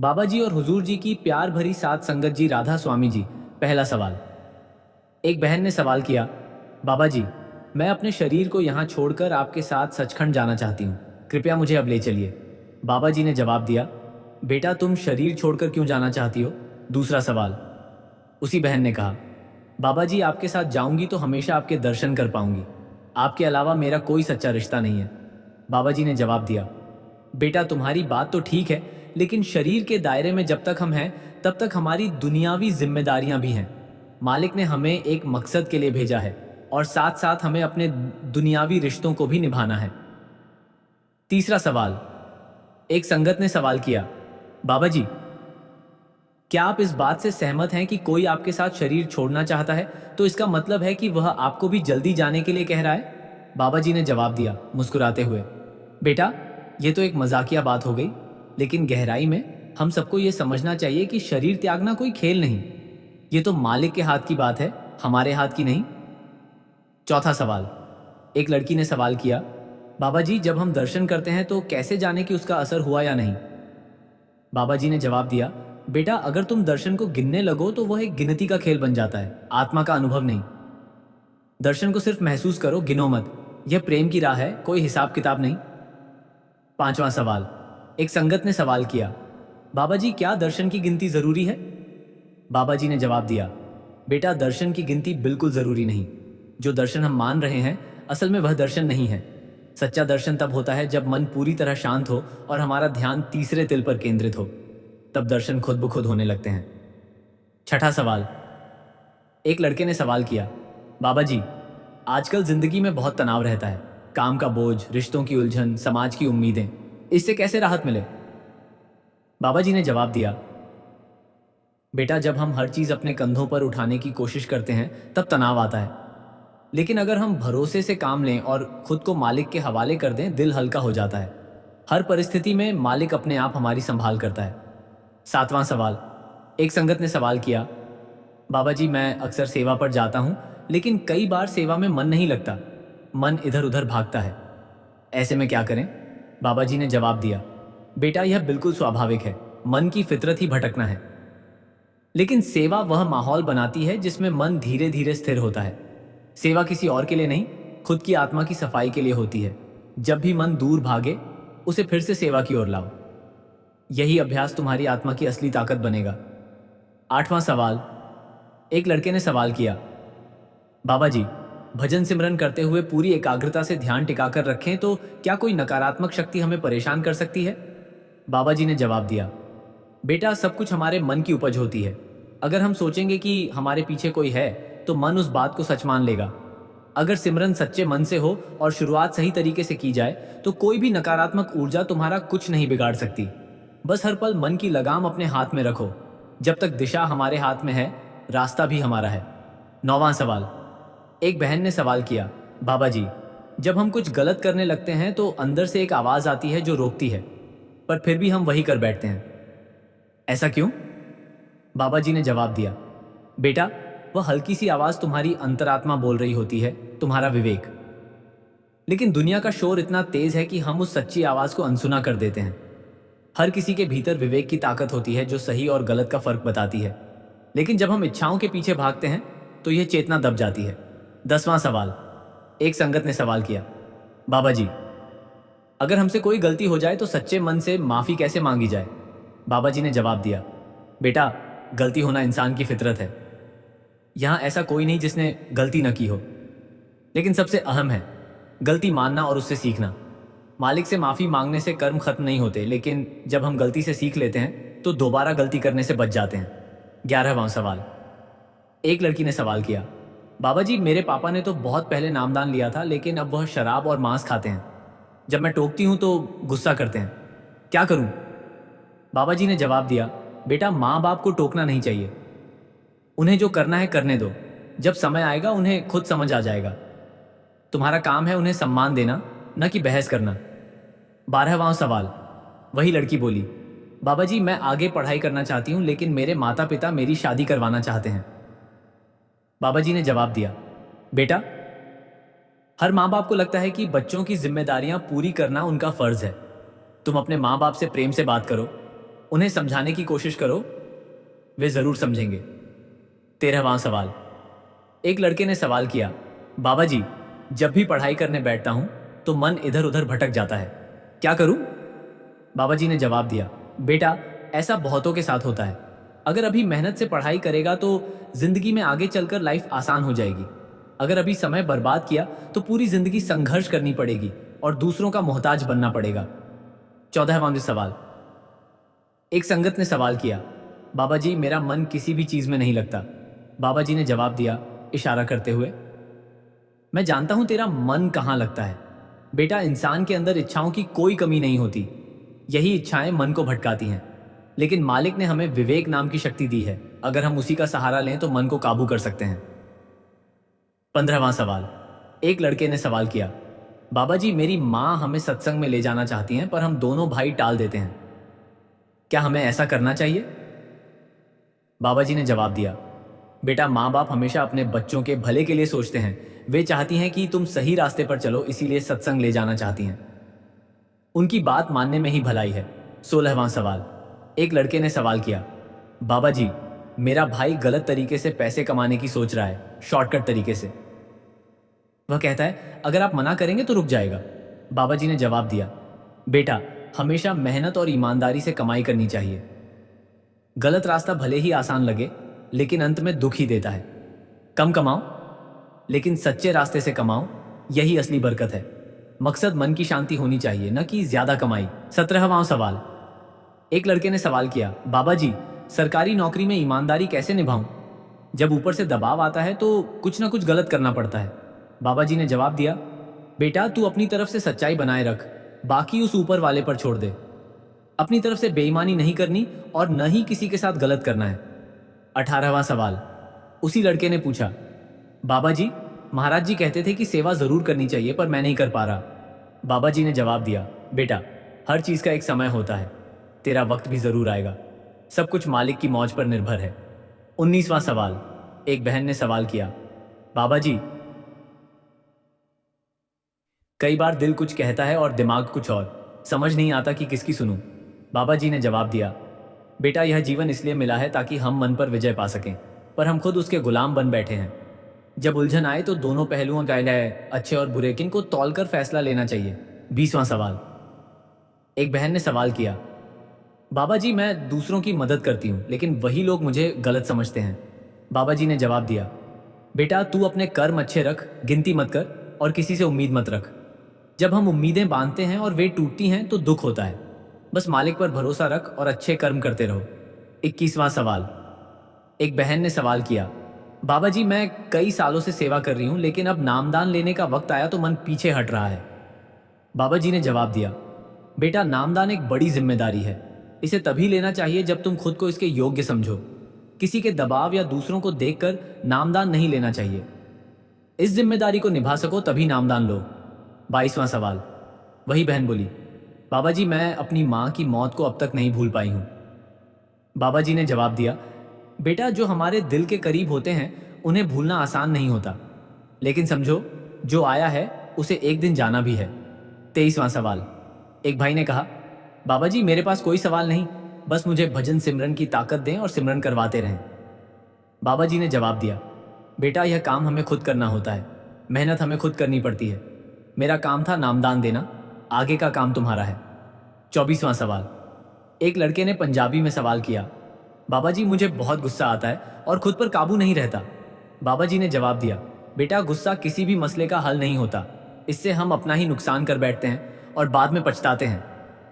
बाबा जी और हुजूर जी की प्यार भरी सात संगत जी राधा स्वामी जी। पहला सवाल। एक बहन ने सवाल किया, बाबा जी, मैं अपने शरीर को यहाँ छोड़कर आपके साथ सचखंड जाना चाहती हूँ, कृपया मुझे अब ले चलिए। बाबा जी ने जवाब दिया, बेटा तुम शरीर छोड़कर क्यों जाना चाहती हो? दूसरा सवाल। उसी बहन ने कहा, बाबा जी आपके साथ जाऊंगी तो हमेशा आपके दर्शन कर पाऊंगी, आपके अलावा मेरा कोई सच्चा रिश्ता नहीं है। बाबा जी ने जवाब दिया, बेटा तुम्हारी बात तो ठीक है, लेकिन शरीर के दायरे में जब तक हम हैं तब तक हमारी दुनियावी जिम्मेदारियां भी हैं। मालिक ने हमें एक मकसद के लिए भेजा है और साथ साथ हमें अपने दुनियावी रिश्तों को भी निभाना है। तीसरा सवाल। एक संगत ने सवाल किया, बाबा जी, क्या आप इस बात से सहमत हैं कि कोई आपके साथ शरीर छोड़ना चाहता है तो इसका मतलब है कि वह आपको भी जल्दी जाने के लिए कह रहा है? बाबा जी ने जवाब दिया मुस्कुराते हुए, बेटा ये तो एक मजाकिया बात हो गई, लेकिन गहराई में हम सबको ये समझना चाहिए कि शरीर त्यागना कोई खेल नहीं, ये तो मालिक के हाथ की बात है, हमारे हाथ की नहीं। चौथा सवाल। एक लड़की ने सवाल किया, बाबा जी जब हम दर्शन करते हैं तो कैसे जाने कि उसका असर हुआ या नहीं? बाबा जी ने जवाब दिया, बेटा अगर तुम दर्शन को गिनने लगो तो वह एक गिनती का खेल बन जाता है, आत्मा का अनुभव नहीं। दर्शन को सिर्फ महसूस करो, गिनो मत। यह प्रेम की राह है, कोई हिसाब किताब नहीं। पांचवा सवाल। एक संगत ने सवाल किया, बाबा जी क्या दर्शन की गिनती जरूरी है? बाबा जी ने जवाब दिया, बेटा दर्शन की गिनती बिल्कुल जरूरी नहीं। जो दर्शन हम मान रहे हैं असल में वह दर्शन नहीं है। सच्चा दर्शन तब होता है जब मन पूरी तरह शांत हो और हमारा ध्यान तीसरे तिल पर केंद्रित हो, तब दर्शन खुद ब खुद होने लगते हैं। छठा सवाल। एक लड़के ने सवाल किया, बाबा जी आजकल जिंदगी में बहुत तनाव रहता है, काम का बोझ, रिश्तों की उलझन, समाज की उम्मीदें, इससे कैसे राहत मिले? बाबा जी ने जवाब दिया, बेटा जब हम हर चीज अपने कंधों पर उठाने की कोशिश करते हैं तब तनाव आता है, लेकिन अगर हम भरोसे से काम लें और खुद को मालिक के हवाले कर दें, दिल हल्का हो जाता है। हर परिस्थिति में मालिक अपने आप हमारी संभाल करता है। सातवां सवाल। एक संगत ने सवाल किया, बाबा जी मैं अक्सर सेवा पर जाता हूं, लेकिन कई बार सेवा में मन नहीं लगता, मन इधर उधर भागता है, ऐसे में क्या करें? बाबा जी ने जवाब दिया, बेटा यह बिल्कुल स्वाभाविक है, मन की फितरत ही भटकना है। लेकिन सेवा वह माहौल बनाती है जिसमें मन धीरे धीरे स्थिर होता है। सेवा किसी और के लिए नहीं, खुद की आत्मा की सफाई के लिए होती है। जब भी मन दूर भागे उसे फिर से सेवा की ओर लाओ, यही अभ्यास तुम्हारी आत्मा की असली ताकत बनेगा। आठवां सवाल। एक लड़के ने सवाल किया, बाबा जी भजन सिमरन करते हुए पूरी एकाग्रता से ध्यान टिकाकर रखें तो क्या कोई नकारात्मक शक्ति हमें परेशान कर सकती है? बाबा जी ने जवाब दिया, बेटा सब कुछ हमारे मन की उपज होती है। अगर हम सोचेंगे कि हमारे पीछे कोई है तो मन उस बात को सच मान लेगा। अगर सिमरन सच्चे मन से हो और शुरुआत सही तरीके से की जाए तो कोई भी नकारात्मक ऊर्जा तुम्हारा कुछ नहीं बिगाड़ सकती। बस हर पल मन की लगाम अपने हाथ में रखो। जब तक दिशा हमारे हाथ में है, रास्ता भी हमारा है। नौवां सवाल। एक बहन ने सवाल किया, बाबा जी जब हम कुछ गलत करने लगते हैं तो अंदर से एक आवाज आती है जो रोकती है, पर फिर भी हम वही कर बैठते हैं, ऐसा क्यों? बाबा जी ने जवाब दिया, बेटा वह हल्की सी आवाज तुम्हारी अंतरात्मा बोल रही होती है, तुम्हारा विवेक। लेकिन दुनिया का शोर इतना तेज है कि हम उस सच्ची आवाज को अनसुना कर देते हैं। हर किसी के भीतर विवेक की ताकत होती है जो सही और गलत का फर्क बताती है, लेकिन जब हम इच्छाओं के पीछे भागते हैं तो यह चेतना दब जाती है। 10वां सवाल। एक संगत ने सवाल किया, बाबा जी अगर हमसे कोई गलती हो जाए तो सच्चे मन से माफी कैसे मांगी जाए? बाबा जी ने जवाब दिया, बेटा गलती होना इंसान की फितरत है। यहां ऐसा कोई नहीं जिसने गलती न की हो, लेकिन सबसे अहम है गलती मानना और उससे सीखना। मालिक से माफी मांगने से कर्म खत्म नहीं होते, लेकिन जब हम गलती से सीख लेते हैं तो दोबारा गलती करने से बच जाते हैं। 11वां सवाल। एक लड़की ने सवाल किया, बाबा जी मेरे पापा ने तो बहुत पहले नामदान लिया था, लेकिन अब वह शराब और मांस खाते हैं। जब मैं टोकती हूं तो गुस्सा करते हैं, क्या करूं? बाबा जी ने जवाब दिया, बेटा माँ बाप को टोकना नहीं चाहिए, उन्हें जो करना है करने दो। जब समय आएगा उन्हें खुद समझ आ जाएगा। तुम्हारा काम है उन्हें सम्मान देना, न कि बहस करना। 12वां सवाल। वही लड़की बोली, बाबा जी मैं आगे पढ़ाई करना चाहती हूँ, लेकिन मेरे माता पिता मेरी शादी करवाना चाहते हैं। बाबा जी ने जवाब दिया, बेटा हर माँ बाप को लगता है कि बच्चों की जिम्मेदारियां पूरी करना उनका फर्ज है। तुम अपने माँ बाप से प्रेम से बात करो, उन्हें समझाने की कोशिश करो, वे जरूर समझेंगे। 13वां सवाल। एक लड़के ने सवाल किया, बाबा जी, जब भी पढ़ाई करने बैठता हूं तो मन इधर उधर भटक जाता है, क्या करूं? बाबा जी ने जवाब दिया, बेटा, ऐसा बहुतों के साथ होता है। अगर अभी मेहनत से पढ़ाई करेगा तो जिंदगी में आगे चलकर लाइफ आसान हो जाएगी। अगर अभी समय बर्बाद किया तो पूरी जिंदगी संघर्ष करनी पड़ेगी और दूसरों का मोहताज बनना पड़ेगा। 14वां सवाल। एक संगत ने सवाल किया, बाबा जी, मेरा मन किसी भी चीज में नहीं लगता। बाबा जी ने जवाब दिया, इशारा करते हुए, मैं जानता हूं तेरा मन कहां लगता है। बेटा, इंसान के अंदर इच्छाओं की कोई कमी नहीं होती, यही इच्छाएं मन को भटकाती हैं। लेकिन मालिक ने हमें विवेक नाम की शक्ति दी है, अगर हम उसी का सहारा लें तो मन को काबू कर सकते हैं। 15वां सवाल। एक लड़के ने सवाल किया, बाबा जी, मेरी माँ हमें सत्संग में ले जाना चाहती हैं, पर हम दोनों भाई टाल देते हैं, क्या हमें ऐसा करना चाहिए? बाबा जी ने जवाब दिया, बेटा, माँ बाप हमेशा अपने बच्चों के भले के लिए सोचते हैं। वे चाहती हैं कि तुम सही रास्ते पर चलो, इसीलिए सत्संग ले जाना चाहती हैं। उनकी बात मानने में ही भलाई है। 16वां सवाल। एक लड़के ने सवाल किया, बाबा जी, मेरा भाई गलत तरीके से पैसे कमाने की सोच रहा है, शॉर्टकट तरीके से। वह कहता है, अगर आप मना करेंगे तो रुक जाएगा। बाबा जी ने जवाब दिया, बेटा, हमेशा मेहनत और ईमानदारी से कमाई करनी चाहिए। गलत रास्ता भले ही आसान लगे, लेकिन अंत में दुख ही देता है। कम कमाओ, लेकिन सच्चे रास्ते से कमाओ, यही असली बरकत है। मकसद मन की शांति होनी चाहिए, न कि ज्यादा कमाई। 17वां सवाल। एक लड़के ने सवाल किया, बाबा जी, सरकारी नौकरी में ईमानदारी कैसे निभाऊं? जब ऊपर से दबाव आता है तो कुछ ना कुछ गलत करना पड़ता है। बाबा जी ने जवाब दिया, बेटा, तू अपनी तरफ से सच्चाई बनाए रख, बाकी उस ऊपर वाले पर छोड़ दे। अपनी तरफ से बेईमानी नहीं करनी और न ही किसी के साथ गलत करना है। 18वां सवाल। उसी लड़के ने पूछा, बाबा जी, महाराज जी कहते थे कि सेवा जरूर करनी चाहिए, पर मैं नहीं कर पा रहा। बाबा जी ने जवाब दिया, बेटा, हर चीज का एक समय होता है, तेरा वक्त भी जरूर आएगा। सब कुछ मालिक की मौज पर निर्भर है। 19वां सवाल। एक बहन ने सवाल किया, बाबा जी, कई बार दिल कुछ कहता है और दिमाग कुछ और, समझ नहीं आता कि किसकी सुनूं। बाबा जी ने जवाब दिया, बेटा, यह जीवन इसलिए मिला है ताकि हम मन पर विजय पा सकें, पर हम खुद उसके गुलाम बन बैठे हैं। जब उलझन आए तो दोनों पहलुओं का अच्छे और बुरे किन को तौलकर फैसला लेना चाहिए। 20वां सवाल। एक बहन ने सवाल किया, बाबा जी, मैं दूसरों की मदद करती हूँ, लेकिन वही लोग मुझे गलत समझते हैं। बाबा जी ने जवाब दिया, बेटा, तू अपने कर्म अच्छे रख, गिनती मत कर और किसी से उम्मीद मत रख। जब हम उम्मीदें बांधते हैं और वे टूटती हैं तो दुख होता है। बस मालिक पर भरोसा रख और अच्छे कर्म करते रहो। 21वां सवाल। एक बहन ने सवाल किया, बाबा जी, मैं कई सालों से सेवा कर रही हूं, लेकिन अब नामदान लेने का वक्त आया तो मन पीछे हट रहा है। बाबा जी ने जवाब दिया, बेटा, नामदान एक बड़ी जिम्मेदारी है। इसे तभी लेना चाहिए जब तुम खुद को इसके योग्य समझो। किसी के दबाव या दूसरों को देखकर नामदान नहीं लेना चाहिए। इस जिम्मेदारी को निभा सको तभी नामदान लो। 22वां सवाल। वही बहन बोली, बाबा जी, मैं अपनी माँ की मौत को अब तक नहीं भूल पाई हूँ। बाबा जी ने जवाब दिया, बेटा, जो हमारे दिल के करीब होते हैं उन्हें भूलना आसान नहीं होता, लेकिन समझो, जो आया है उसे एक दिन जाना भी है। 23वां सवाल। एक भाई ने कहा, बाबा जी, मेरे पास कोई सवाल नहीं, बस मुझे भजन सिमरन की ताकत दें और सिमरन करवाते रहें। बाबा जी ने जवाब दिया, बेटा, यह काम हमें खुद करना होता है, मेहनत हमें खुद करनी पड़ती है। मेरा काम था नामदान देना, आगे का काम तुम्हारा है। 24वां सवाल। एक लड़के ने पंजाबी में सवाल किया, बाबा जी, मुझे बहुत गुस्सा आता है और खुद पर काबू नहीं रहता। बाबा जी ने जवाब दिया, बेटा, गुस्सा किसी भी मसले का हल नहीं होता, इससे हम अपना ही नुकसान कर बैठते हैं और बाद में पछताते हैं।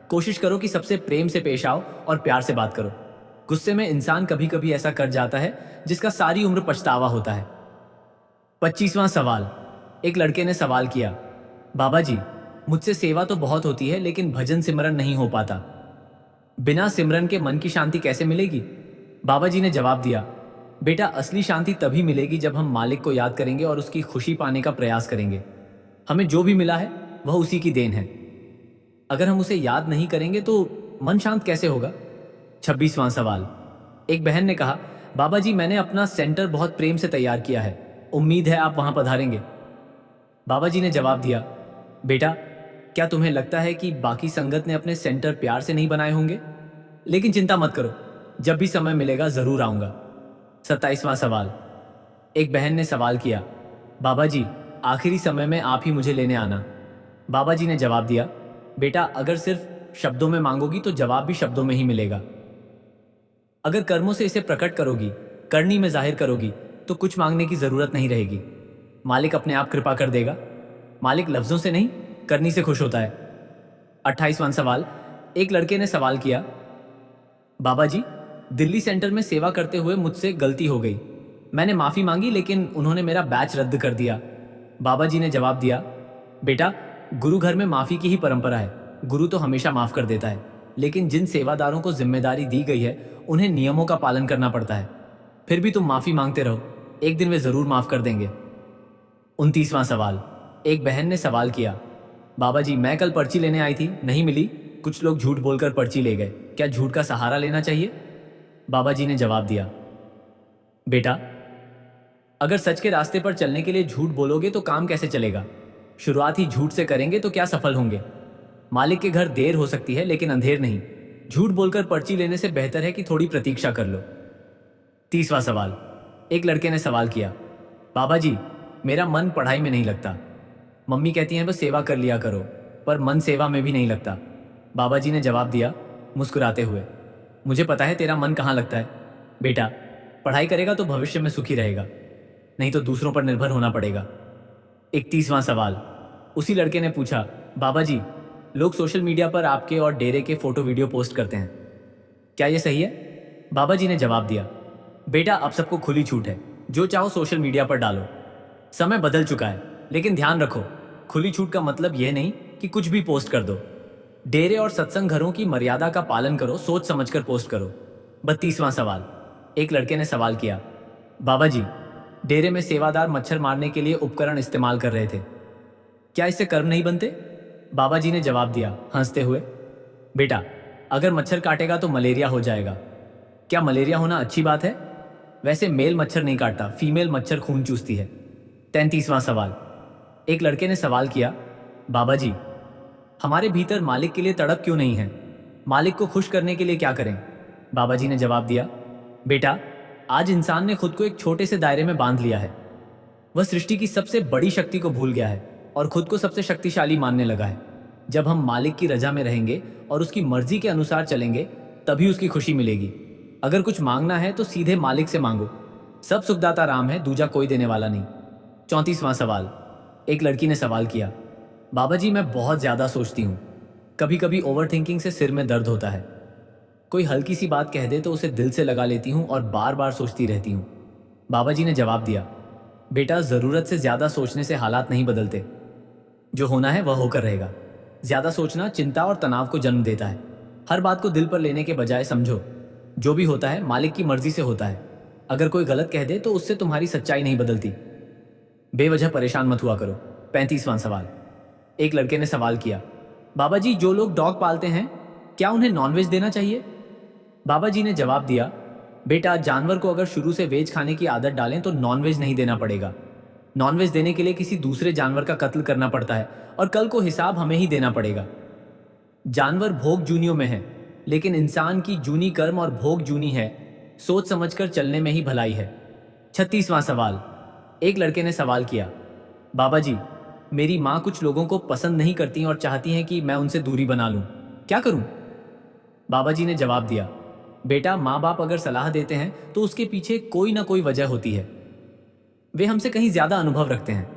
कोशिश करो कि सबसे प्रेम से पेश आओ और प्यार से बात करो। गुस्से में इंसान कभी कभी ऐसा कर जाता है जिसका सारी उम्र पछतावा होता है। 25वां सवाल। एक लड़के ने सवाल किया, बाबा जी, मुझसे सेवा तो बहुत होती है, लेकिन भजन सिमरन नहीं हो पाता। बिना सिमरन के मन की शांति कैसे मिलेगी? बाबा जी ने जवाब दिया, बेटा, असली शांति तभी मिलेगी जब हम मालिक को याद करेंगे और उसकी खुशी पाने का प्रयास करेंगे। हमें जो भी मिला है वह उसी की देन है। अगर हम उसे याद नहीं करेंगे तो मन शांत कैसे होगा? 26वां सवाल। एक बहन ने कहा, बाबा जी, मैंने अपना सेंटर बहुत प्रेम से तैयार किया है, उम्मीद है आप वहां पधारेंगे। बाबा जी ने जवाब दिया, बेटा, क्या तुम्हें लगता है कि बाकी संगत ने अपने सेंटर प्यार से नहीं बनाए होंगे? लेकिन चिंता मत करो, जब भी समय मिलेगा जरूर आऊंगा। 27वां सवाल। एक बहन ने सवाल किया, बाबा जी, आखिरी समय में आप ही मुझे लेने आना। बाबा जी ने जवाब दिया, बेटा अगर सिर्फ शब्दों में मांगोगी तो जवाब भी शब्दों में ही मिलेगा। अगर कर्मों से इसे प्रकट करोगी, करनी में जाहिर करोगी, तो कुछ मांगने की जरूरत नहीं रहेगी। मालिक अपने आप कृपा कर देगा। मालिक लफ्जों से नहीं, करनी से खुश होता है। 28वां सवाल। एक लड़के ने सवाल किया, बाबा जी, दिल्ली सेंटर में सेवा करते हुए मुझसे गलती हो गई। मैंने माफी मांगी लेकिन उन्होंने मेरा बैच रद्द कर दिया। बाबा जी ने जवाब दिया, बेटा गुरु घर में माफी की ही परंपरा है। गुरु तो हमेशा माफ कर देता है, लेकिन जिन सेवादारों को जिम्मेदारी दी गई है उन्हें नियमों का पालन करना पड़ता है। फिर भी तुम माफी मांगते रहो, एक दिन वे जरूर माफ कर देंगे। 29वां सवाल। एक बहन ने सवाल किया, बाबा जी, मैं कल पर्ची लेने आई थी, नहीं मिली। कुछ लोग झूठ बोलकर पर्ची ले गए, क्या झूठ का सहारा लेना चाहिए? बाबा जी ने जवाब दिया, बेटा अगर सच के रास्ते पर चलने के लिए झूठ बोलोगे तो काम कैसे चलेगा? शुरुआत ही झूठ से करेंगे तो क्या सफल होंगे? मालिक के घर देर हो सकती है लेकिन अंधेर नहीं। झूठ बोलकर पर्ची लेने से बेहतर है कि थोड़ी प्रतीक्षा कर लो। 30वां सवाल। एक लड़के ने सवाल किया, बाबा जी, मेरा मन पढ़ाई में नहीं लगता। मम्मी कहती हैं बस सेवा कर लिया करो, पर मन सेवा में भी नहीं लगता। बाबा जी ने जवाब दिया मुस्कुराते हुए, मुझे पता है तेरा मन कहाँ लगता है। बेटा पढ़ाई करेगा तो भविष्य में सुखी रहेगा, नहीं तो दूसरों पर निर्भर होना पड़ेगा। 31वां सवाल। उसी लड़के ने पूछा, बाबा जी, लोग सोशल मीडिया पर आपके और डेरे के फोटो वीडियो पोस्ट करते हैं, क्या ये सही है? बाबा जी ने जवाब दिया, बेटा अब सबको खुली छूट है, जो चाहो सोशल मीडिया पर डालो। समय बदल चुका है, लेकिन ध्यान रखो, खुली छूट का मतलब यह नहीं कि कुछ भी पोस्ट कर दो। डेरे और सत्संग घरों की मर्यादा का पालन करो, सोच समझकर पोस्ट करो। 32वां सवाल। एक लड़के ने सवाल किया, बाबा जी, डेरे में सेवादार मच्छर मारने के लिए उपकरण इस्तेमाल कर रहे थे, क्या इससे कर्म नहीं बनते? बाबा जी ने जवाब दिया हंसते हुए, बेटा अगर मच्छर काटेगा तो मलेरिया हो जाएगा। क्या मलेरिया होना अच्छी बात है? वैसे मेल मच्छर नहीं काटता, फीमेल मच्छर खून चूसती है। 33वां सवाल। एक लड़के ने सवाल किया, बाबा जी, हमारे भीतर मालिक के लिए तड़प क्यों नहीं है? मालिक को खुश करने के लिए क्या करें? बाबा जी ने जवाब दिया, बेटा आज इंसान ने खुद को एक छोटे से दायरे में बांध लिया है। वह सृष्टि की सबसे बड़ी शक्ति को भूल गया है और खुद को सबसे शक्तिशाली मानने लगा है। जब हम मालिक की रजा में रहेंगे और उसकी मर्जी के अनुसार चलेंगे, तभी उसकी खुशी मिलेगी। अगर कुछ मांगना है तो सीधे मालिक से मांगो, सब सुखदाता राम है, दूजा कोई देने वाला नहीं। 34वां सवाल। एक लड़की ने सवाल किया, बाबा जी, मैं बहुत ज्यादा सोचती हूँ, कभी कभी ओवर थिंकिंग से सिर में दर्द होता है। कोई हल्की सी बात कह दे तो उसे दिल से लगा लेती हूँ और बार बार सोचती रहती हूँ। बाबा जी ने जवाब दिया, बेटा जरूरत से ज्यादा सोचने से हालात नहीं बदलते, जो होना है वह होकर रहेगा। ज्यादा सोचना चिंता और तनाव को जन्म देता है। हर बात को दिल पर लेने के बजाय समझो, जो भी होता है मालिक की मर्जी से होता है। अगर कोई गलत कह दे तो उससे तुम्हारी सच्चाई नहीं बदलती। बेवजह परेशान मत हुआ करो। 35वां सवाल। एक लड़के ने सवाल किया, बाबा जी, जो लोग डॉग पालते हैं क्या उन्हें नॉनवेज देना चाहिए? बाबा जी ने जवाब दिया, बेटा जानवर को अगर शुरू से वेज खाने की आदत डालें तो नॉनवेज नहीं देना पड़ेगा। नॉनवेज देने के लिए किसी दूसरे जानवर का कत्ल करना पड़ता है और कल को हिसाब हमें ही देना पड़ेगा। जानवर भोग जूनियों में है, लेकिन इंसान की जूनी कर्म और भोग जूनी है। सोच समझकर चलने में ही भलाई है। 36वां सवाल। एक लड़के ने सवाल किया, बाबा जी, मेरी माँ कुछ लोगों को पसंद नहीं करती और चाहती हैं कि मैं उनसे दूरी बना लूं, क्या करूं? बाबा जी ने जवाब दिया, बेटा माँ बाप अगर सलाह देते हैं तो उसके पीछे कोई ना कोई वजह होती है। वे हमसे कहीं ज्यादा अनुभव रखते हैं।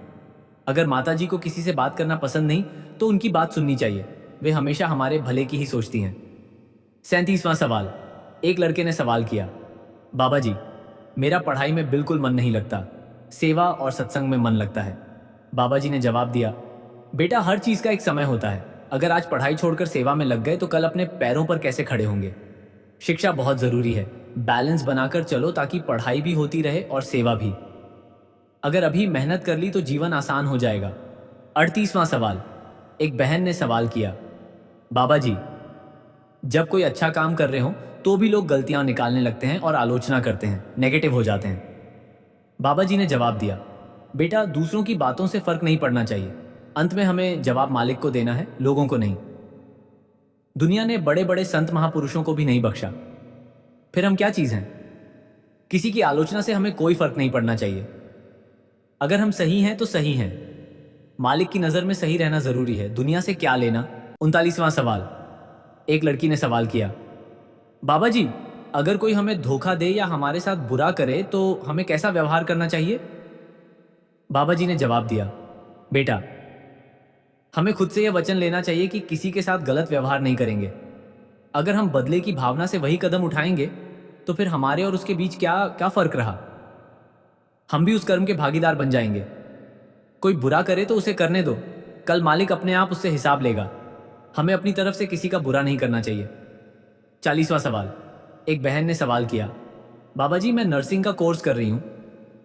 अगर माता जी को किसी से बात करना पसंद नहीं तो उनकी बात सुननी चाहिए, वे हमेशा हमारे भले की ही सोचती हैं। 37वां सवाल। एक लड़के ने सवाल किया, बाबा जी, मेरा पढ़ाई में बिल्कुल मन नहीं लगता, सेवा और सत्संग में मन लगता है। बाबा जी ने जवाब दिया, बेटा हर चीज का एक समय होता है। अगर आज पढ़ाई छोड़कर सेवा में लग गए तो कल अपने पैरों पर कैसे खड़े होंगे? शिक्षा बहुत जरूरी है, बैलेंस बनाकर चलो ताकि पढ़ाई भी होती रहे और सेवा भी। अगर अभी मेहनत कर ली तो जीवन आसान हो जाएगा। 38वां सवाल। एक बहन ने सवाल किया, बाबा जी, जब कोई अच्छा काम कर रहे हो तो भी लोग गलतियां निकालने लगते हैं और आलोचना करते हैं, नेगेटिव हो जाते हैं। बाबा जी ने जवाब दिया, बेटा दूसरों की बातों से फर्क नहीं पड़ना चाहिए। अंत में हमें जवाब मालिक को देना है, लोगों को नहीं। दुनिया ने बड़े बड़े संत महापुरुषों को भी नहीं बख्शा, फिर हम क्या चीज हैं? किसी की आलोचना से हमें कोई फर्क नहीं पड़ना चाहिए। अगर हम सही हैं तो सही हैं। मालिक की नजर में सही रहना जरूरी है, दुनिया से क्या लेना। 39वां सवाल। एक लड़की ने सवाल किया, बाबा जी, अगर कोई हमें धोखा दे या हमारे साथ बुरा करे तो हमें कैसा व्यवहार करना चाहिए? बाबा जी ने जवाब दिया, बेटा, हमें खुद से यह वचन लेना चाहिए कि किसी के साथ गलत व्यवहार नहीं करेंगे। अगर हम बदले की भावना से वही कदम उठाएंगे तो फिर हमारे और उसके बीच क्या क्या फर्क रहा? हम भी उस कर्म के भागीदार बन जाएंगे। कोई बुरा करे तो उसे करने दो, कल मालिक अपने आप उससे हिसाब लेगा। हमें अपनी तरफ से किसी का बुरा नहीं करना चाहिए। 40वां सवाल। एक बहन ने सवाल किया, बाबा जी, मैं नर्सिंग का कोर्स कर रही हूँ,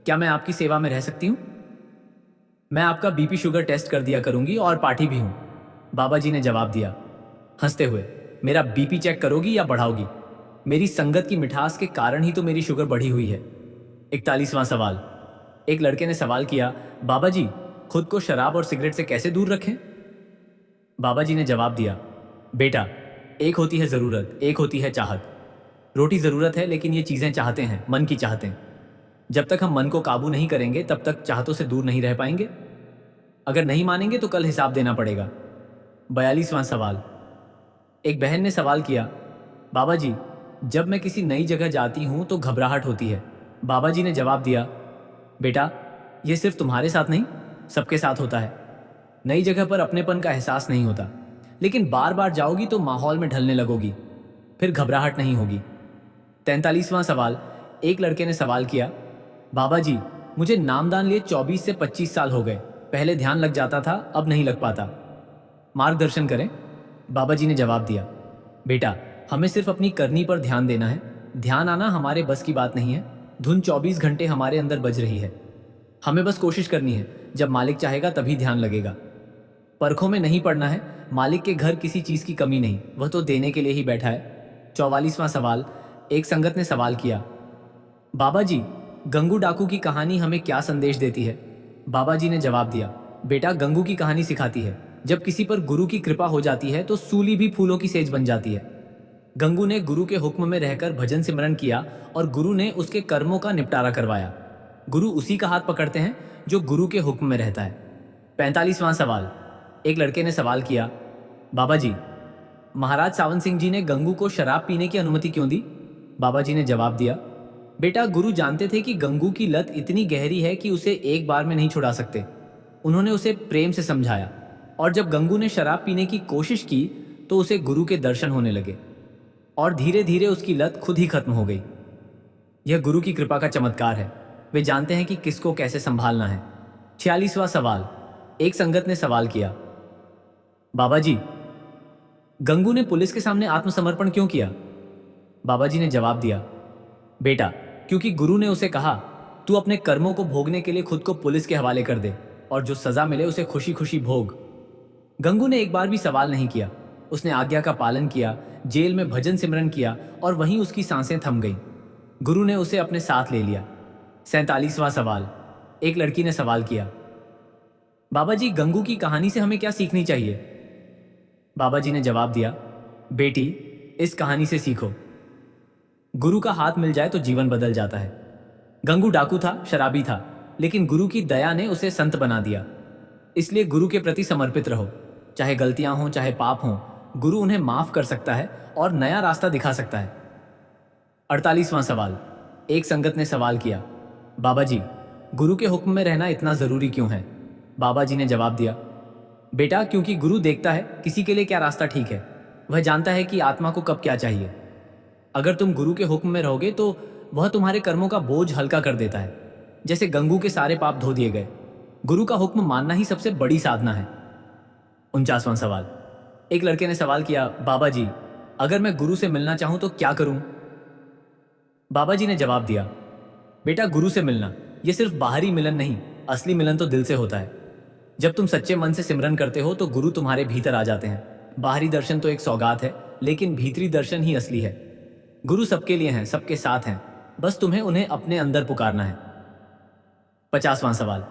क्या मैं आपकी सेवा में रह सकती हूँ? मैं आपका बीपी शुगर टेस्ट कर दिया करूंगी और पाठी भी हूँ। बाबा जी ने जवाब दिया हंसते हुए, मेरा बीपी चेक करोगी या बढ़ाओगी? मेरी संगत की मिठास के कारण ही तो मेरी शुगर बढ़ी हुई है। 41वां सवाल। एक लड़के ने सवाल किया, बाबा जी, खुद को शराब और सिगरेट से कैसे दूर रखें? बाबा जी ने जवाब दिया, बेटा, एक होती है जरूरत, एक होती है चाहत। रोटी जरूरत है, लेकिन ये चीजें चाहते हैं, मन की चाहतें। जब तक हम मन को काबू नहीं करेंगे तब तक चाहतों से दूर नहीं रह पाएंगे। अगर नहीं मानेंगे तो कल हिसाब देना पड़ेगा। 42वां सवाल। एक बहन ने सवाल किया, बाबा जी, जब मैं किसी नई जगह जाती हूं तो घबराहट होती है। बाबा जी ने जवाब दिया, बेटा, यह सिर्फ तुम्हारे साथ नहीं, सबके साथ होता है। नई जगह पर अपनेपन का एहसास नहीं होता, लेकिन बार बार जाओगी तो माहौल में ढलने लगोगी, फिर घबराहट नहीं होगी। 43वां सवाल। एक लड़के ने सवाल किया, बाबा जी, मुझे नामदान लिए 24 से 25 साल हो गए। पहले ध्यान लग जाता था, अब नहीं लग पाता, मार्गदर्शन करें। बाबा जी ने जवाब दिया, बेटा, हमें सिर्फ अपनी करनी पर ध्यान देना है। ध्यान आना हमारे बस की बात नहीं है। धुन 24 घंटे हमारे अंदर बज रही है। हमें बस कोशिश करनी है, जब मालिक चाहेगा तभी ध्यान लगेगा। परखों में नहीं पड़ना है। मालिक के घर किसी चीज की कमी नहीं, वह तो देने के लिए ही बैठा है। 44वां सवाल। एक संगत ने सवाल किया, बाबा जी, गंगू डाकू की कहानी हमें क्या संदेश देती है? बाबा जी ने जवाब दिया, बेटा, गंगू की कहानी सिखाती है, जब किसी पर गुरु की कृपा हो जाती है तो सूली भी फूलों की सेज बन जाती है। गंगू ने गुरु के हुक्म में रहकर भजन सिमरन किया और गुरु ने उसके कर्मों का निपटारा करवाया। गुरु उसी का हाथ पकड़ते हैं जो गुरु के हुक्म में रहता है। 45वां सवाल। एक लड़के ने सवाल किया, बाबा जी, महाराज सावन सिंह जी ने गंगू को शराब पीने की अनुमति क्यों दी? बाबा जी ने जवाब दिया, बेटा, गुरु जानते थे कि गंगू की लत इतनी गहरी है कि उसे एक बार में नहीं छुड़ा सकते। उन्होंने उसे प्रेम से समझाया, और जब गंगू ने शराब पीने की कोशिश की तो उसे गुरु के दर्शन होने लगे और धीरे धीरे उसकी लत खुद ही खत्म हो गई। यह गुरु की कृपा का चमत्कार है। वे जानते हैं कि किसको कैसे संभालना है। 46वां सवाल। एक संगत ने सवाल किया, बाबा जी, गंगू ने पुलिस के सामने आत्मसमर्पण क्यों किया? बाबा जी ने जवाब दिया, बेटा, क्योंकि गुरु ने उसे कहा, तू अपने कर्मों को भोगने के लिए खुद को पुलिस के हवाले कर दे और जो सजा मिले उसे खुशी खुशी भोग। गंगू ने एक बार भी सवाल नहीं किया। उसने आज्ञा का पालन किया, जेल में भजन सिमरन किया और वहीं उसकी सांसें थम गईं। गुरु ने उसे अपने साथ ले लिया। 47वां सवाल। एक लड़की ने सवाल किया, बाबा जी, गंगू की कहानी से हमें क्या सीखनी चाहिए? बाबा जी ने जवाब दिया, बेटी, इस कहानी से सीखो, गुरु का हाथ मिल जाए तो जीवन बदल जाता है। गंगू डाकू था, शराबी था, लेकिन गुरु की दया ने उसे संत बना दिया। इसलिए गुरु के प्रति समर्पित रहो। चाहे गलतियां हों, चाहे पाप हों, गुरु उन्हें माफ कर सकता है और नया रास्ता दिखा सकता है। 48वां सवाल। एक संगत ने सवाल किया, बाबा जी, गुरु के हुक्म में रहना इतना जरूरी क्यों है? बाबा जी ने जवाब दिया, बेटा, क्योंकि गुरु देखता है किसी के लिए क्या रास्ता ठीक है। वह जानता है कि आत्मा को कब क्या चाहिए। अगर तुम गुरु के हुक्म में रहोगे तो वह तुम्हारे कर्मों का बोझ हल्का कर देता है। जैसे गंगू के सारे पाप धो दिए गए। गुरु का हुक्म मानना ही सबसे बड़ी साधना है। 49वां सवाल। एक लड़के ने सवाल किया, बाबा जी, अगर मैं गुरु से मिलना चाहूं तो क्या करूं? बाबा जी ने जवाब दिया, बेटा, गुरु से मिलना यह सिर्फ बाहरी मिलन नहीं, असली मिलन तो दिल से होता है। जब तुम सच्चे मन से सिमरन करते हो तो गुरु तुम्हारे भीतर आ जाते हैं। बाहरी दर्शन तो एक सौगात है, लेकिन भीतरी दर्शन ही असली है। गुरु सबके लिए हैं, सबके साथ हैं, बस तुम्हें उन्हें अपने अंदर पुकारना है। 50वां सवाल।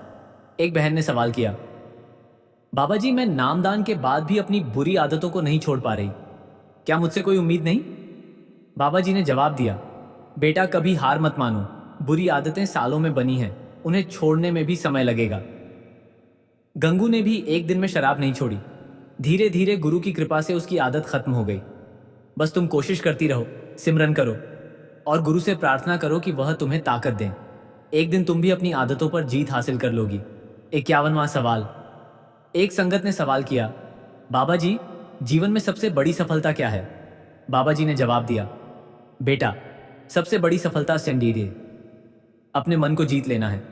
एक बहन ने सवाल किया, बाबा जी, मैं नामदान के बाद भी अपनी बुरी आदतों को नहीं छोड़ पा रही। क्या मुझसे कोई उम्मीद नहीं? बाबा जी ने जवाब दिया, बेटा कभी हार मत मानो। बुरी आदतें सालों में बनी हैं, उन्हें छोड़ने में भी समय लगेगा। गंगू ने भी एक दिन में शराब नहीं छोड़ी। धीरे धीरे गुरु की कृपा से उसकी आदत खत्म हो गई। बस तुम कोशिश करती रहो, सिमरन करो और गुरु से प्रार्थना करो कि वह तुम्हें ताकत दें। एक दिन तुम भी अपनी आदतों पर जीत हासिल कर लोगी। 51वां सवाल। एक संगत ने सवाल किया, बाबा जी, जीवन में सबसे बड़ी सफलता क्या है? बाबा जी ने जवाब दिया, बेटा, सबसे बड़ी सफलता संडीडे अपने मन को जीत लेना है।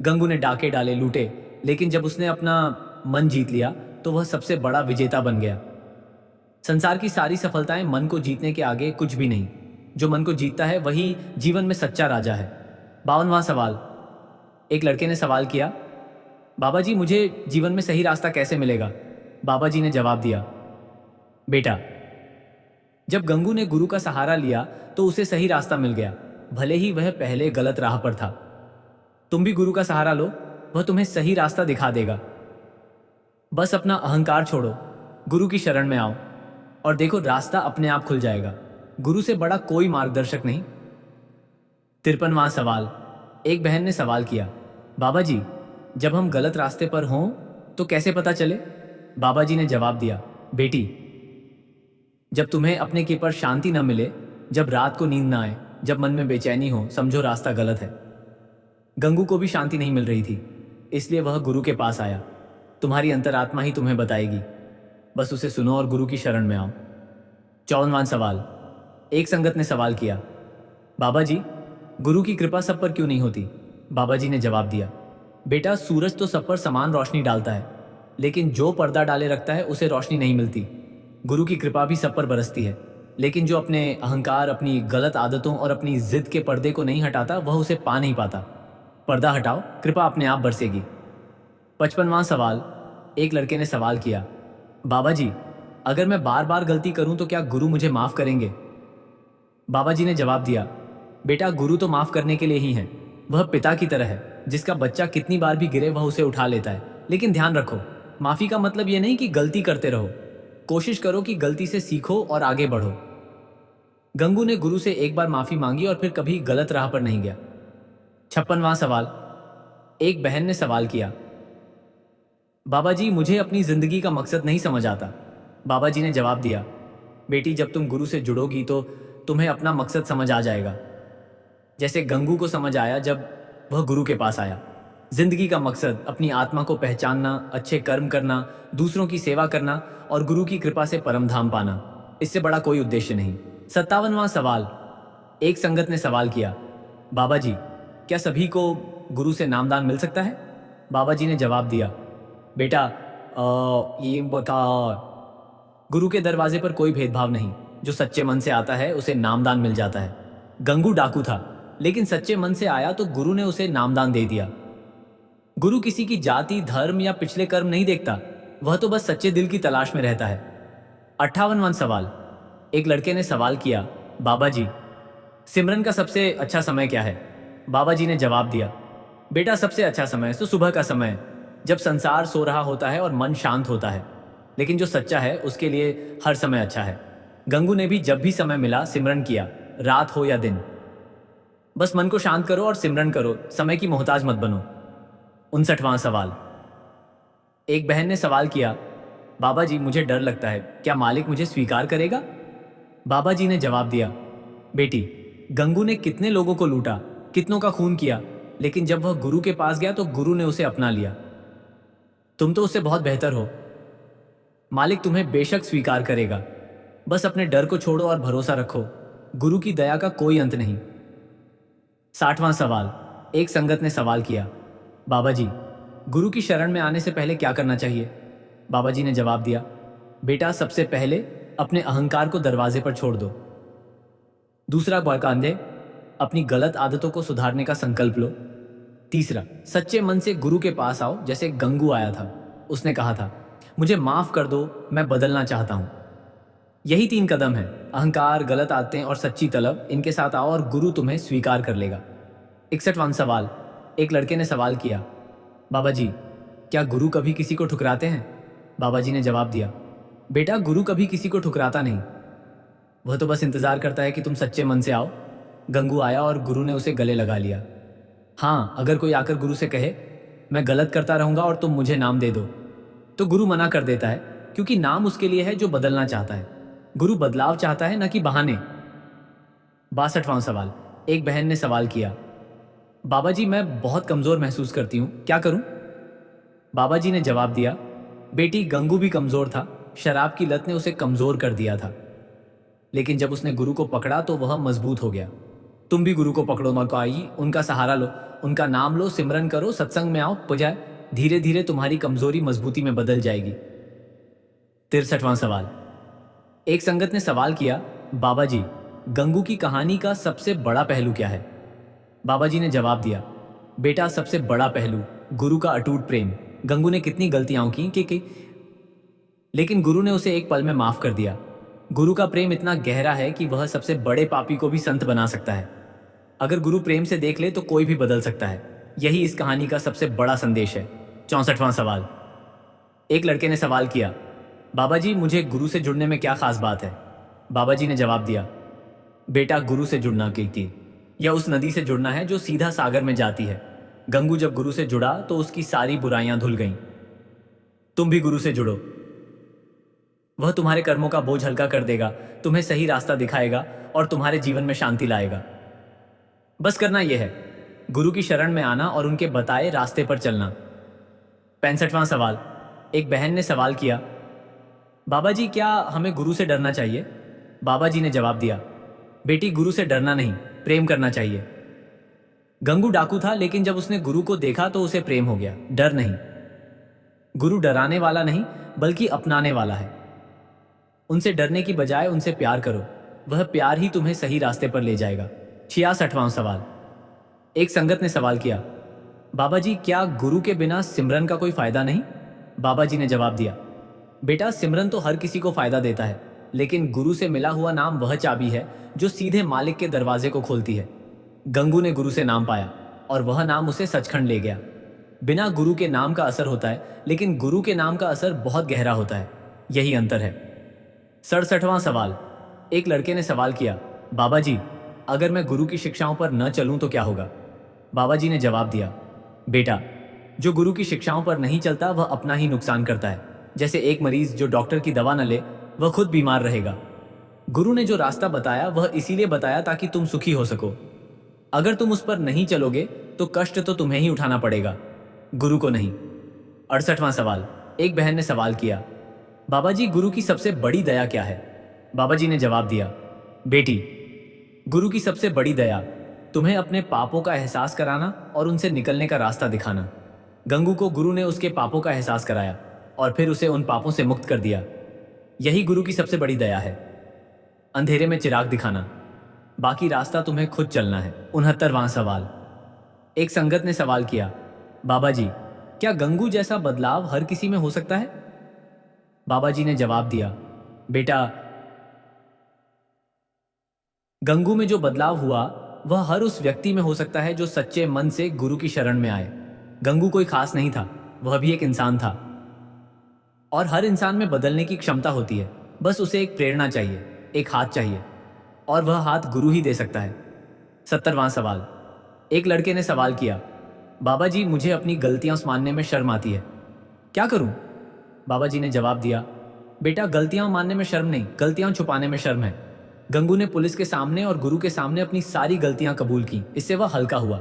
गंगू ने डाके डाले, लूटे, लेकिन जब उसने अपना मन जीत लिया तो वह सबसे बड़ा विजेता बन गया। संसार की सारी सफलताएं मन को जीतने के आगे कुछ भी नहीं। जो मन को जीतता है वही जीवन में सच्चा राजा है। 52वां सवाल। एक लड़के ने सवाल किया, बाबा जी, मुझे जीवन में सही रास्ता कैसे मिलेगा? बाबा जी ने जवाब दिया, बेटा, जब गंगू ने गुरु का सहारा लिया तो उसे सही रास्ता मिल गया, भले ही वह पहले गलत राह पर था। तुम भी गुरु का सहारा लो, वह तुम्हें सही रास्ता दिखा देगा। बस अपना अहंकार छोड़ो, गुरु की शरण में आओ और देखो रास्ता अपने आप खुल जाएगा। गुरु से बड़ा कोई मार्गदर्शक नहीं। 53वां सवाल। एक बहन ने सवाल किया, बाबा जी, जब हम गलत रास्ते पर हों तो कैसे पता चले? बाबा जी ने जवाब दिया, बेटी, जब तुम्हें अपने के पर शांति न मिले, जब रात को नींद ना आए, जब मन में बेचैनी हो, समझो रास्ता गलत है। गंगू को भी शांति नहीं मिल रही थी, इसलिए वह गुरु के पास आया। तुम्हारी अंतरात्मा ही तुम्हें बताएगी, बस उसे सुनो और गुरु की शरण में आओ। 54वां सवाल। एक संगत ने सवाल किया, बाबा जी, गुरु की कृपा सब पर क्यों नहीं होती? बाबा जी ने जवाब दिया, बेटा, सूरज तो सब पर समान रोशनी डालता है, लेकिन जो पर्दा डाले रखता है उसे रोशनी नहीं मिलती। गुरु की कृपा भी सब पर बरसती है, लेकिन जो अपने अहंकार, अपनी गलत आदतों और अपनी जिद के पर्दे को नहीं हटाता, वह उसे पा नहीं पाता। पर्दा हटाओ, कृपा अपने आप बरसेगी। 55वां सवाल। एक लड़के ने सवाल किया, बाबा जी, अगर मैं बार बार गलती करूं तो क्या गुरु मुझे माफ करेंगे? बाबा जी ने जवाब दिया, बेटा, गुरु तो माफ करने के लिए ही हैं। वह पिता की तरह है, जिसका बच्चा कितनी बार भी गिरे वह उसे उठा लेता है। लेकिन ध्यान रखो, माफी का मतलब यह नहीं कि गलती करते रहो। कोशिश करो कि गलती से सीखो और आगे बढ़ो। गंगू ने गुरु से एक बार माफी मांगी और फिर कभी गलत राह पर नहीं गया। 56वां सवाल। एक बहन ने सवाल किया, बाबा जी, मुझे अपनी जिंदगी का मकसद नहीं समझ आता। बाबा जी ने जवाब दिया, बेटी, जब तुम गुरु से जुड़ोगी तो तुम्हें अपना मकसद समझ आ जाएगा, जैसे गंगू को समझ आया जब वह गुरु के पास आया। जिंदगी का मकसद अपनी आत्मा को पहचानना, अच्छे कर्म करना, दूसरों की सेवा करना और गुरु की कृपा से परम धाम पाना। इससे बड़ा कोई उद्देश्य नहीं। 57वां सवाल। एक संगत ने सवाल किया, बाबा जी, क्या सभी को गुरु से नामदान मिल सकता है? बाबा जी ने जवाब दिया, बेटा, ये बता, गुरु के दरवाजे पर कोई भेदभाव नहीं। जो सच्चे मन से आता है उसे नामदान मिल जाता है। गंगू डाकू था, लेकिन सच्चे मन से आया तो गुरु ने उसे नामदान दे दिया। गुरु किसी की जाति, धर्म या पिछले कर्म नहीं देखता, वह तो बस सच्चे दिल की तलाश में रहता है। 58वां सवाल। एक लड़के ने सवाल किया, बाबा जी, सिमरन का सबसे अच्छा समय क्या है? बाबा जी ने जवाब दिया, बेटा, सबसे अच्छा समय तो सुबह का समय है, जब संसार सो रहा होता है और मन शांत होता है। लेकिन जो सच्चा है उसके लिए हर समय अच्छा है। गंगू ने भी जब भी समय मिला सिमरन किया, रात हो या दिन। बस मन को शांत करो और सिमरन करो, समय की मोहताज मत बनो। 59वां सवाल। एक बहन ने सवाल किया, बाबा जी, मुझे डर लगता है, क्या मालिक मुझे स्वीकार करेगा? बाबा जी ने जवाब दिया, बेटी, गंगू ने कितने लोगों को लूटा, कितनों का खून किया, लेकिन जब वह गुरु के पास गया तो गुरु ने उसे अपना लिया। तुम तो उससे बहुत बेहतर हो, मालिक तुम्हें बेशक स्वीकार करेगा। बस अपने डर को छोड़ो और भरोसा रखो, गुरु की दया का कोई अंत नहीं। 60वां सवाल। एक संगत ने सवाल किया, बाबा जी, गुरु की शरण में आने से पहले क्या करना चाहिए? बाबा जी ने जवाब दिया, बेटा, सबसे पहले अपने अहंकार को दरवाजे पर छोड़ दो। दूसरा, बाकायदे अपनी गलत आदतों को सुधारने का संकल्प लो। तीसरा, सच्चे मन से गुरु के पास आओ, जैसे गंगू आया था। उसने कहा था, मुझे माफ कर दो, मैं बदलना चाहता हूं। यही 3 कदम है, अहंकार, गलत आदतें और सच्ची तलब। इनके साथ आओ और गुरु तुम्हें स्वीकार कर लेगा। 61वां सवाल। एक लड़के ने सवाल किया, बाबा जी, क्या गुरु कभी किसी को ठुकराते हैं? बाबा जी ने जवाब दिया, बेटा, गुरु कभी किसी को ठुकराता नहीं। वह तो बस इंतजार करता है कि तुम सच्चे मन से आओ। गंगू आया और गुरु ने उसे गले लगा लिया। हाँ, अगर कोई आकर गुरु से कहे मैं गलत करता रहूंगा और तुम मुझे नाम दे दो, तो गुरु मना कर देता है, क्योंकि नाम उसके लिए है जो बदलना चाहता है। गुरु बदलाव चाहता है, न कि बहाने। 62वां सवाल। एक बहन ने सवाल किया, बाबा जी मैं बहुत कमजोर महसूस करती हूँ, क्या करूं? बाबा जी ने जवाब दिया, बेटी गंगू भी कमजोर था। शराब की लत ने उसे कमजोर कर दिया था, लेकिन जब उसने गुरु को पकड़ा तो वह मजबूत हो गया। तुम भी गुरु को पकड़ो, मौका उनका सहारा लो, उनका नाम लो, सिमरन करो, सत्संग में आओ, पुजाए। धीरे धीरे तुम्हारी कमजोरी मजबूती में बदल जाएगी। 63वां सवाल। एक संगत ने सवाल किया, बाबा जी गंगू की कहानी का सबसे बड़ा पहलू क्या है? बाबा जी ने जवाब दिया, बेटा सबसे बड़ा पहलू गुरु का अटूट प्रेम। गंगू ने कितनी गलतियां की लेकिन गुरु ने उसे एक पल में माफ कर दिया। गुरु का प्रेम इतना गहरा है कि वह सबसे बड़े पापी को भी संत बना सकता है। अगर गुरु प्रेम से देख ले तो कोई भी बदल सकता है। यही इस कहानी का सबसे बड़ा संदेश है। 64वां सवाल। एक लड़के ने सवाल किया, बाबा जी मुझे गुरु से जुड़ने में क्या खास बात है? बाबा जी ने जवाब दिया, बेटा गुरु से जुड़ना की यह उस नदी से जुड़ना है जो सीधा सागर में जाती है। गंगू जब गुरु से जुड़ा तो उसकी सारी बुराइयां धुल गईं। तुम भी गुरु से जुड़ो, वह तुम्हारे कर्मों का बोझ हल्का कर देगा, तुम्हें सही रास्ता दिखाएगा और तुम्हारे जीवन में शांति लाएगा। बस करना यह है, गुरु की शरण में आना और उनके बताए रास्ते पर चलना। 65वां सवाल। एक बहन ने सवाल किया, बाबा जी क्या हमें गुरु से डरना चाहिए? बाबा जी ने जवाब दिया, बेटी गुरु से डरना नहीं, प्रेम करना चाहिए। गंगू डाकू था, लेकिन जब उसने गुरु को देखा तो उसे प्रेम हो गया, डर नहीं। गुरु डराने वाला नहीं बल्कि अपनाने वाला है। उनसे डरने की बजाय उनसे प्यार करो, वह प्यार ही तुम्हें सही रास्ते पर ले जाएगा। 66वां सवाल। एक संगत ने सवाल किया, बाबा जी क्या गुरु के बिना सिमरन का कोई फायदा नहीं? बाबा जी ने जवाब दिया, बेटा सिमरन तो हर किसी को फायदा देता है, लेकिन गुरु से मिला हुआ नाम वह चाबी है जो सीधे मालिक के दरवाजे को खोलती है। गंगू ने गुरु से नाम पाया और वह नाम उसे सचखंड ले गया। बिना गुरु के नाम का असर होता है, लेकिन गुरु के नाम का असर बहुत गहरा होता है। यही अंतर है। 67वां सवाल। एक लड़के ने सवाल किया, बाबा जी अगर मैं गुरु की शिक्षाओं पर न चलूं तो क्या होगा? बाबा जी ने जवाब दिया, बेटा जो गुरु की शिक्षाओं पर नहीं चलता वह अपना ही नुकसान करता है। जैसे एक मरीज जो डॉक्टर की दवा न ले वह खुद बीमार रहेगा। गुरु ने जो रास्ता बताया वह इसीलिए बताया ताकि तुम सुखी हो सको। अगर तुम उस पर नहीं चलोगे तो कष्ट तो तुम्हें ही उठाना पड़ेगा, गुरु को नहीं। 68वां सवाल। एक बहन ने सवाल किया, बाबा जी गुरु की सबसे बड़ी दया क्या है? बाबा जी ने जवाब दिया, बेटी गुरु की सबसे बड़ी दया तुम्हें अपने पापों का एहसास कराना और उनसे निकलने का रास्ता दिखाना। गंगू को गुरु ने उसके पापों का एहसास कराया और फिर उसे उन पापों से मुक्त कर दिया। यही गुरु की सबसे बड़ी दया है। अंधेरे में चिराग दिखाना, बाकी रास्ता तुम्हें खुद चलना है। 69वां सवाल। एक संगत ने सवाल किया, बाबा जी क्या गंगू जैसा बदलाव हर किसी में हो सकता है? बाबा जी ने जवाब दिया, बेटा गंगू में जो बदलाव हुआ वह हर उस व्यक्ति में हो सकता है जो सच्चे मन से गुरु की शरण में आए। गंगू कोई खास नहीं था, वह भी एक इंसान था और हर इंसान में बदलने की क्षमता होती है। बस उसे एक प्रेरणा चाहिए, एक हाथ चाहिए और वह हाथ गुरु ही दे सकता है। 70वां सवाल। एक लड़के ने सवाल किया, बाबा जी मुझे अपनी गलतियां मानने में शर्म आती है, क्या करूं? बाबा जी ने जवाब दिया, बेटा गलतियां मानने में शर्म नहीं, गलतियां छुपाने में शर्म है। गंगू ने पुलिस के सामने और गुरु के सामने अपनी सारी गलतियां कबूल की, इससे वह हल्का हुआ।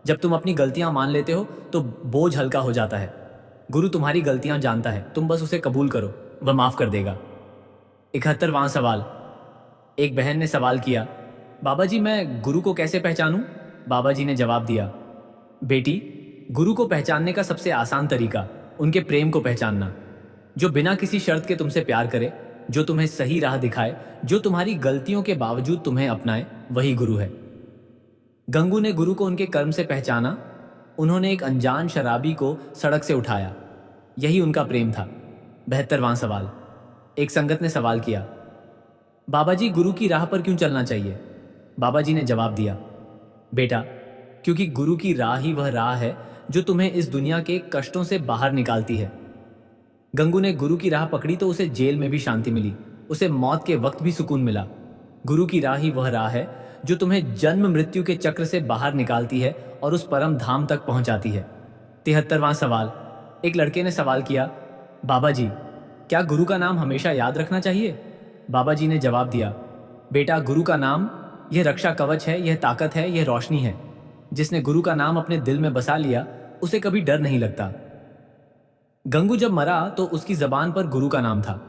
जब तुम अपनी गलतियां मान लेते हो तो बोझ हल्का हो जाता है। गुरु तुम्हारी गलतियां जानता है, तुम बस उसे कबूल करो, वह माफ कर देगा। 71वां सवाल। एक बहन ने सवाल किया, बाबा जी मैं गुरु को कैसे पहचानूं? बाबा जी ने जवाब दिया, बेटी गुरु को पहचानने का सबसे आसान तरीका उनके प्रेम को पहचानना। जो बिना किसी शर्त के तुमसे प्यार करे, जो तुम्हें सही राह दिखाए, जो तुम्हारी गलतियों के बावजूद तुम्हें अपनाए, वही गुरु है। गंगू ने गुरु को उनके कर्म से पहचाना। उन्होंने एक अनजान शराबी को सड़क से उठाया, यही उनका प्रेम था। 72वां सवाल। एक संगत ने सवाल किया, बाबा जी गुरु की राह पर क्यों चलना चाहिए? बाबा जी ने जवाब दिया, बेटा क्योंकि गुरु की राह ही वह राह है जो तुम्हें इस दुनिया के कष्टों से बाहर निकालती है। गंगू ने गुरु की राह पकड़ी तो उसे जेल में भी शांति मिली, उसे मौत के वक्त भी सुकून मिला। गुरु की राह ही वह राह है जो तुम्हें जन्म मृत्यु के चक्र से बाहर निकालती है और उस परम धाम तक पहुंचाती है। 73वां सवाल। एक लड़के ने सवाल किया, बाबा जी, क्या गुरु का नाम हमेशा याद रखना चाहिए? बाबा जी ने जवाब दिया, बेटा, गुरु का नाम यह रक्षा कवच है, यह ताकत है, यह रोशनी है। जिसने गुरु का नाम अपने दिल में बसा लिया उसे कभी डर नहीं लगता। गंगू जब मरा तो उसकी जबान पर गुरु का नाम था।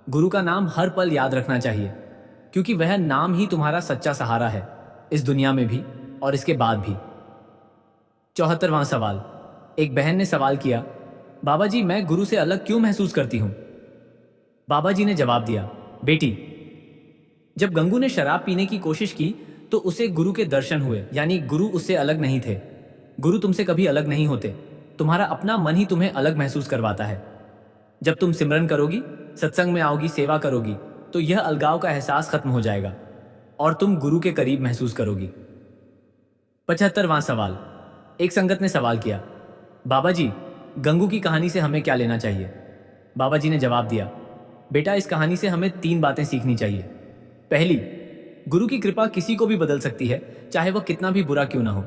गुरु का नाम हर पल याद रखना चाहिए, क्योंकि वह नाम ही तुम्हारा सच्चा सहारा है, इस दुनिया में भी और इसके बाद भी। 74वां सवाल। एक बहन ने सवाल किया, बाबा जी, मैं गुरु से अलग क्यों महसूस करती हूं? बाबा जी ने जवाब दिया, बेटी, जब गंगू ने शराब पीने की कोशिश की तो उसे गुरु के दर्शन हुए, यानी गुरु उससे अलग नहीं थे। गुरु तुमसे कभी अलग नहीं होते, तुम्हारा अपना मन ही तुम्हें अलग महसूस करवाता है। जब तुम सिमरन करोगी, सत्संग में आओगी, सेवा करोगी, तो यह अलगाव का एहसास खत्म हो जाएगा और तुम गुरु के करीब महसूस करोगी। 75वां सवाल। एक संगत ने सवाल किया, बाबा जी, गंगू की कहानी से हमें क्या लेना चाहिए? बाबा जी ने जवाब दिया, बेटा, इस कहानी से हमें 3 बातें सीखनी चाहिए। पहली, गुरु की कृपा किसी को भी बदल सकती है, चाहे वह कितना भी बुरा क्यों ना हो।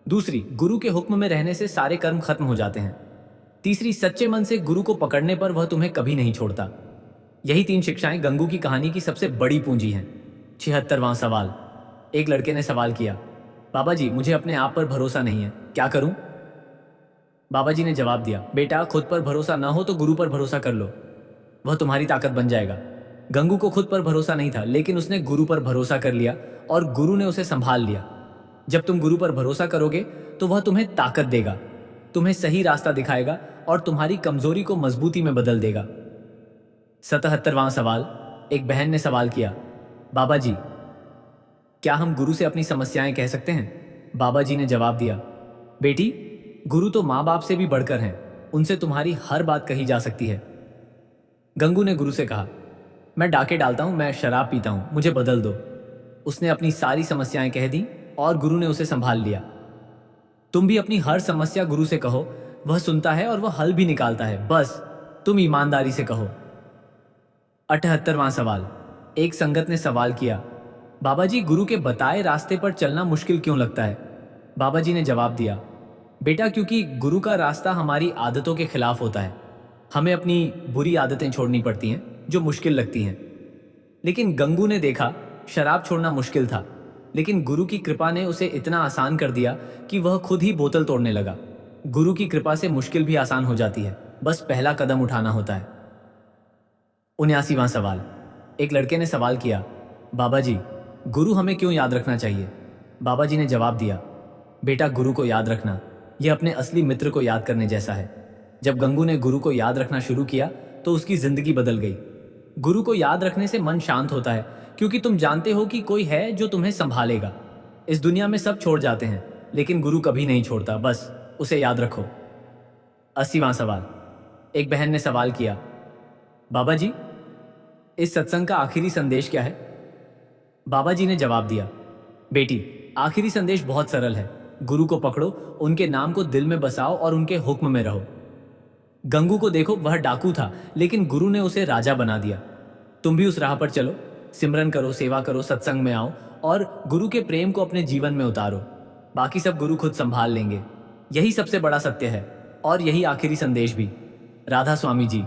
दूसरी, गुरु के हुक्म में रहने से सारे कर्म खत्म हो जाते हैं। तीसरी, सच्चे मन से गुरु को पकड़ने पर वह तुम्हें कभी नहीं छोड़ता। यही 3 शिक्षाएं गंगू की कहानी की सबसे बड़ी पूंजी हैं। 76वां सवाल। एक लड़के ने सवाल किया, बाबा जी, मुझे अपने आप पर भरोसा नहीं है, क्या करूं? बाबा जी ने जवाब दिया, बेटा, खुद पर भरोसा ना हो तो गुरु पर भरोसा कर लो, वह तुम्हारी ताकत बन जाएगा। गंगू को खुद पर भरोसा नहीं था, लेकिन उसने गुरु पर भरोसा कर लिया और गुरु ने उसे संभाल लिया। जब तुम गुरु पर भरोसा करोगे तो वह तुम्हें ताकत देगा, तुम्हें सही रास्ता दिखाएगा और तुम्हारी कमजोरी को मजबूती में बदल देगा। 77वां सवाल। एक बहन ने सवाल किया, बाबा जी, क्या हम गुरु से अपनी समस्याएं कह सकते हैं? बाबा जी ने जवाब दिया, बेटी, गुरु तो माँ बाप से भी बढ़कर हैं, उनसे तुम्हारी हर बात कही जा सकती है। गंगू ने गुरु से कहा, मैं डाके डालता हूं, मैं शराब पीता हूं, मुझे बदल दो। उसने अपनी सारी समस्याएं कह दी और गुरु ने उसे संभाल लिया। तुम भी अपनी हर समस्या गुरु से कहो, वह सुनता है और वह हल भी निकालता है, बस तुम ईमानदारी से कहो। 78वां सवाल। एक संगत ने सवाल किया, बाबा जी, गुरु के बताए रास्ते पर चलना मुश्किल क्यों लगता है? बाबा जी ने जवाब दिया, बेटा, क्योंकि गुरु का रास्ता हमारी आदतों के खिलाफ होता है। हमें अपनी बुरी आदतें छोड़नी पड़ती हैं जो मुश्किल लगती हैं। लेकिन गंगू ने देखा शराब छोड़ना मुश्किल था, लेकिन गुरु की कृपा ने उसे इतना आसान कर दिया कि वह खुद ही बोतल तोड़ने लगा। गुरु की कृपा से मुश्किल भी आसान हो जाती है, बस पहला कदम उठाना होता है। 79वां सवाल। एक लड़के ने सवाल किया, बाबा जी, गुरु हमें क्यों याद रखना चाहिए? बाबा जी ने जवाब दिया, बेटा, गुरु को याद रखना यह अपने असली मित्र को याद करने जैसा है। जब गंगू ने गुरु को याद रखना शुरू किया तो उसकी जिंदगी बदल गई। गुरु को याद रखने से मन शांत होता है, क्योंकि तुम जानते हो कि कोई है जो तुम्हें संभालेगा। इस दुनिया में सब छोड़ जाते हैं, लेकिन गुरु कभी नहीं छोड़ता, बस उसे याद रखो। 80वां सवाल। एक बहन ने सवाल किया, बाबा जी, इस सत्संग का आखिरी संदेश क्या है? बाबा जी ने जवाब दिया, बेटी, आखिरी संदेश बहुत सरल है। गुरु को पकड़ो, उनके नाम को दिल में बसाओ और उनके हुक्म में रहो। गंगू को देखो, वह डाकू था, लेकिन गुरु ने उसे राजा बना दिया। तुम भी उस राह पर चलो, सिमरन करो, सेवा करो, सत्संग में आओ और गुरु के प्रेम को अपने जीवन में उतारो। बाकी सब गुरु खुद संभाल लेंगे। यही सबसे बड़ा सत्य है और यही आखिरी संदेश भी। राधा स्वामी जी।